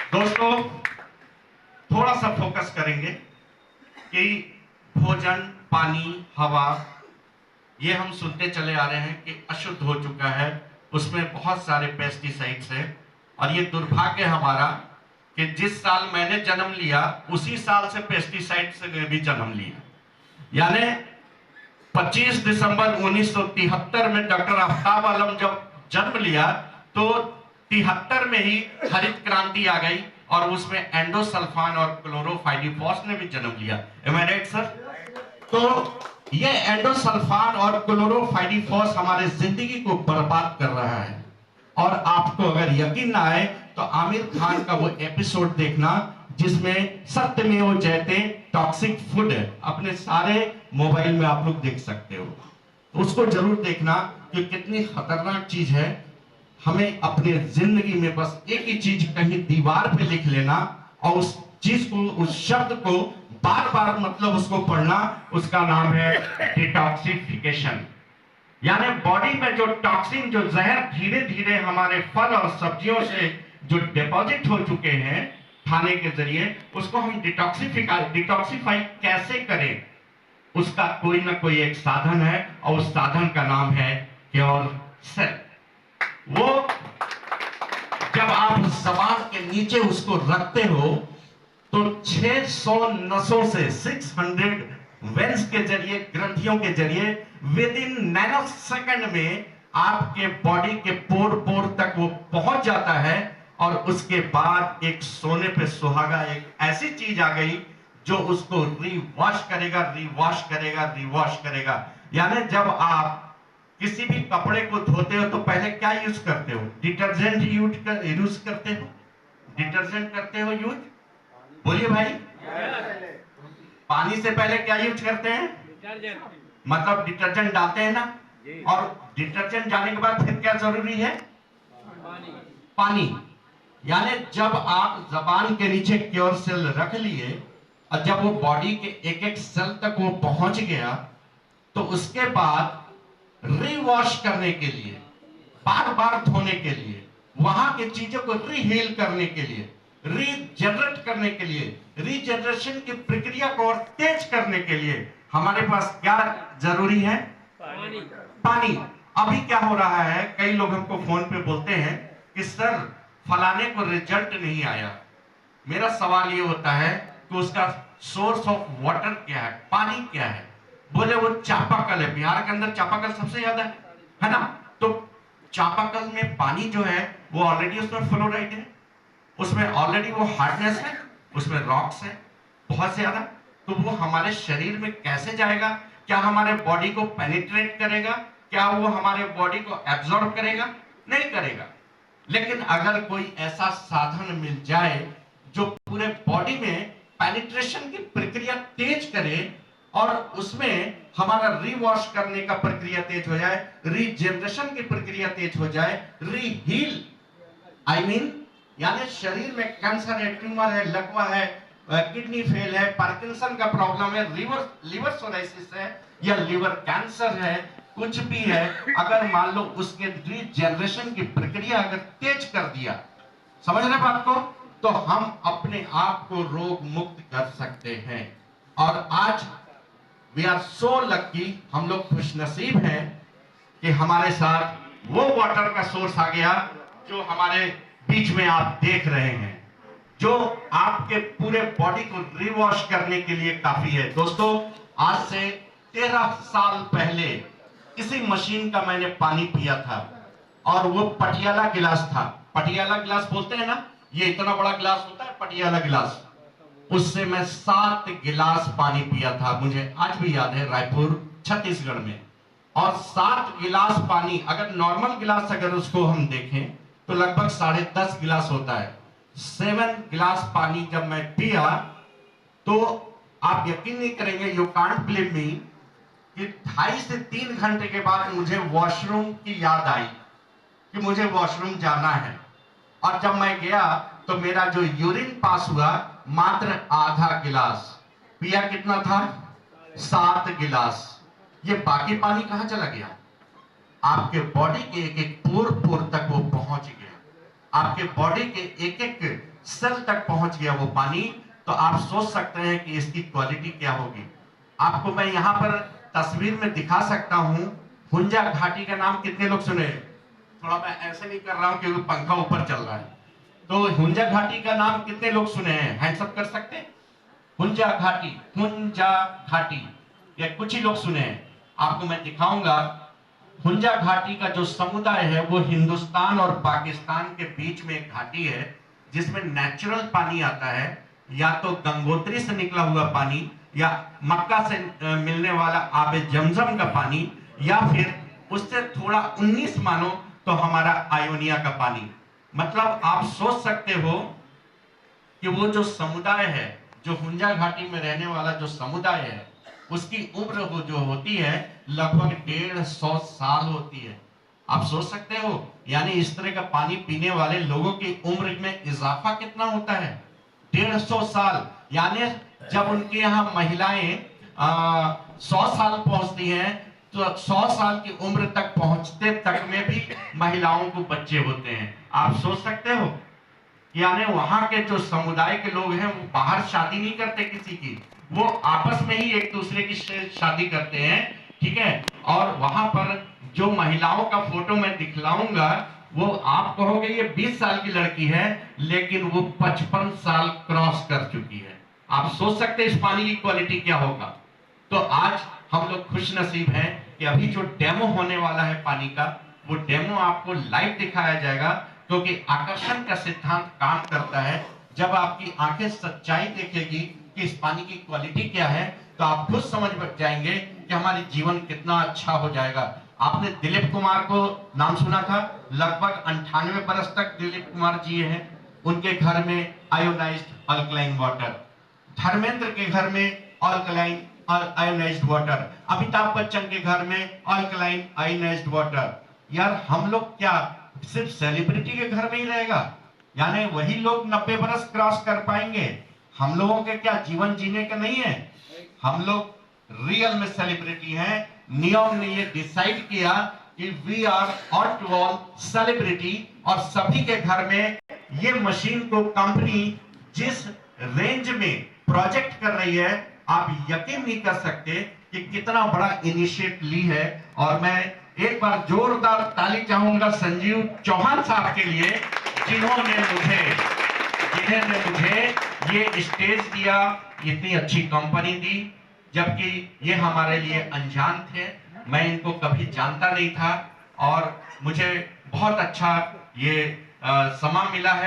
दोस्तों, थोड़ा सा फोकस करेंगे कि भोजन, पानी, हवा, ये हम सुनते चले आ रहे हैं कि अशुद्ध हो चुका है, उसमें बहुत सारे पेस्टिसाइड्स हैं। और ये दुर्भाग्य हमारा कि जिस साल मैंने जन्म लिया उसी साल से पेस्टिसाइड्स ने भी जन्म लिया। यानी 25 दिसंबर 1973 में डॉक्टर आफ्ताब आलम जब जन्म लिया तो 73 में ही हरित क्रांति आ गई और उसमें एंडोसल्फान और क्लोरोफाइरिफॉस ने भी जन्म लिया। एम आई राइट सर? तो ये एंडोसल्फान और क्लोरोफाइरिफॉस हमारे जिंदगी को बर्बाद कर रहा है। और आपको अगर यकीन ना आए तो आमिर खान का वो एपिसोड देखना जिसमें सत्यमेव जयते टॉक्सिक फूड अपने सारे मोबाइल में आप लोग देख सकते हो। उसको जरूर देखना कि कितनी खतरनाक चीज है। हमें अपने जिंदगी में बस एक ही चीज कहीं दीवार पे लिख लेना और उस चीज को, उस शब्द को बार बार मतलब उसको पढ़ना, उसका नाम है डिटॉक्सिफिकेशन। यानी बॉडी में जो टॉक्सिन, जो जहर धीरे धीरे हमारे फल और सब्जियों से जो डिपॉजिट हो चुके हैं खाने के जरिए, उसको हम डिटॉक्सिफाई कैसे करें, उसका कोई ना कोई एक साधन है और उस साधन का नाम है क्योर सेल। वो जब आप जबान के नीचे उसको रखते हो तो 600 नसों से 600 वेन्स के जरिए, ग्रंथियों के जरिए विद इन नैनो सेकंड में आपके बॉडी के पोर पोर तक वो पहुंच जाता है। और उसके बाद एक सोने पे सुहागा एक ऐसी चीज आ गई जो उसको रिवॉश करेगा, रिवॉश करेगा, रिवॉश करेगा। यानी जब आप किसी भी कपड़े को धोते हो तो पहले क्या यूज करते हो? डिटर्जेंट यूज करते हो? डिटर्जेंट करते हो यूज? बोलिए भाई। पानी से पहले क्या यूज करते हैं? मतलब डिटर्जेंट डालते हैं ना। और डिटर्जेंट डालने के बाद फिर क्या जरूरी है? पानी। यानी जब आप जबान के नीचे क्योर सेल रख लिए और जब वो बॉडी के एक एक सेल तक वो पहुंच गया तो उसके बाद रिवॉश करने के लिए, बार बार धोने के लिए, वहां की चीजों को रीहील करने के लिए, रीजनरेट करने के लिए, रीजनरेशन की प्रक्रिया को और तेज करने के लिए हमारे पास क्या जरूरी है? पानी। पानी। अभी क्या हो रहा है, कई लोग हमको फोन पे बोलते हैं कि सर फलाने को रिजल्ट नहीं आया। मेरा सवाल ये होता है कि उसका सोर्स ऑफ वाटर क्या है, पानी क्या है? बोले वो चापाकल है। बिहार के अंदर चापाकल सबसे ज्यादा है ना। तो चापाकल में पानी जो है वो ऑलरेडी उसमें फ्लोराइड है, उसमें ऑलरेडी वो हार्डनेस है, उसमें रॉक्स है बहुत ज्यादा। तो वो हमारे शरीर में कैसे जाएगा? क्या हमारे बॉडी को पेनिट्रेट करेगा? क्या वो हमारे बॉडी को एब्जॉर्ब करेगा? नहीं करेगा। लेकिन अगर कोई ऐसा साधन मिल जाए जो पूरे बॉडी में पेनिट्रेशन की प्रक्रिया तेज करे और उसमें हमारा रिवॉश करने का प्रक्रिया तेज हो जाए, रीजनरेशन की प्रक्रिया तेज हो जाए, रीहील आई मीन यानी शरीर में कैंसर है, ट्यूमर है, लकवा है, किडनी फेल है, पार्किंसन का प्रॉब्लम है, लिवर सोराइसिस है या लिवर कैंसर है, कुछ भी है, अगर मान लो उसके रीजनरेशन की प्रक्रिया अगर तेज कर दिया, समझ रहे बात को, तो हम अपने आप को रोग मुक्त कर सकते हैं। और आज वी आर सो लकी, हम लोग खुशनसीब हैं कि हमारे साथ वो वाटर का सोर्स आ गया जो हमारे बीच में आप देख रहे हैं, जो आपके पूरे बॉडी को रिवॉश करने के लिए काफी है। दोस्तों, आज से 13 साल पहले इसी मशीन का मैंने पानी पिया था और वो पटियाला गिलास था। पटियाला गिलास बोलते हैं ना, ये इतना बड़ा गिलास होता है पटियाला गिलास। उससे मैं 7 गिलास पानी पिया था, मुझे आज भी याद है, रायपुर छत्तीसगढ़ में। और 7 गिलास पानी, अगर नॉर्मल गिलास अगर उसको हम देखें तो लगभग 10.5 गिलास होता है। 7 गिलास पानी जब मैं पिया तो आप यकीन नहीं करेंगे, यू कांट बिलीव मी, कि 2.5 से 3 घंटे के बाद मुझे वॉशरूम की याद आई कि मुझे वॉशरूम जाना है। और जब मैं गया तो मेरा जो यूरिन पास हुआ मात्र आधा गिलास, पिया कितना था? 7 गिलास। ये बाकी पानी कहां चला गया? आपके बॉडी के एक एक पोर पोर तक वो पहुंच गया। आपके बॉडी के एक एक सेल तक पहुंच गया वो पानी, तो आप सोच सकते हैं कि इसकी क्वालिटी क्या होगी। आपको मैं यहाँ पर तस्वीर में दिखा सकता हूँ। हुंजा घाटी का नाम कितने लोग सुने? थोड़ा मैं ऐसे नहीं कर रहा हूँ क्योंकि पंखा ऊपर चल रहा है। तो हुंजा घाटी का नाम कितने लोग सुने हैं? हैंड्स अप कर सकते हैं। हुंजा घाटी, हुंजा घाटी, ये कुछ ही लोग सुने हैं। आपको मैं दिखाऊंगा। हुंजा घाटी का जो समुदाय है वो हिंदुस्तान और पाकिस्तान के बीच में एक घाटी है, जिसमें नेचुरल पानी आता है, या तो गंगोत्री से निकला हुआ पानी, या मक्का से मिलने वाला आबे जमजम का पानी, या फिर उससे थोड़ा 19 मानो तो हमारा आयोनिया का पानी। मतलब आप सोच सकते हो कि वो जो समुदाय है, जो हुंजा घाटी में रहने वाला जो समुदाय है, उसकी उम्र वो जो होती है लगभग 150 साल होती है। आप सोच सकते हो, यानी इस तरह का पानी पीने वाले लोगों की उम्र में इजाफा कितना होता है? 150 साल। यानी जब उनके यहाँ महिलाएं 100 साल पहुंचती हैं, तो 100 साल की उम्र तक पहुंचते तक में भी महिलाओं को बच्चे होते हैं। आप सोच सकते हो, यानी वहां के जो समुदाय के लोग हैं वो बाहर शादी नहीं करते किसी की, वो आपस में ही एक दूसरे की शादी करते हैं। ठीक है। और वहां पर जो महिलाओं का फोटो मैं दिखलाऊंगा, वो आप कहोगे ये 20 साल की लड़की है, लेकिन वो 55 साल क्रॉस कर चुकी है। आप सोच सकते हैं इस पानी की क्वालिटी क्या होगा। तो आज हम लोग खुश नसीब हैं कि अभी जो डेमो होने वाला है पानी का, वो डेमो आपको लाइव दिखाया जाएगा, क्योंकि आकर्षण का सिद्धांत काम करता है। जब आपकी आंखें सच्चाई देखेगी कि इस पानी की क्वालिटी क्या है, तो आप खुद समझ जाएंगे कि हमारी जीवन कितना अच्छा हो जाएगा। आपने दिलीप कुमार को नाम सुना था? लगभग 98 बरस तक दिलीप कुमार जी हैं। उनके घर में आयोनाइज्ड अल्कलाइन वाटर, धर्मेंद्र के घर में alkaline ionised water, Amitabh Bachchan के घर में अल्कलाइन आयोनाइज्ड वाटर। यार हम लोग क्या सिर्फ सेलिब्रिटी के घर में ही रहेगा? यानी वही लोग 90 बरस क्रॉस कर पाएंगे? हम लोगों के क्या जीवन जीने का नहीं है? हम लोग रियल में सेलिब्रिटी हैं। नियॉन ने ये डिसाइड किया कि we are all to all celebrity, और सभी के घर में ये मशीन को कंपनी जिस रेंज में प्रोजेक्ट कर रही है, आप यकीन नहीं कर सकते कि कितना बड़ा इनिशिएटिव ली है। और मैं एक बार जोरदार ताली चाहूंगा संजीव चौहान साहब के लिए, जिन्होंने मुझे ये स्टेज दिया, इतनी अच्छी कंपनी दी, जबकि ये हमारे लिए अनजान थे। मैं इनको कभी जानता नहीं था, और मुझे बहुत अच्छा ये समा मिला है।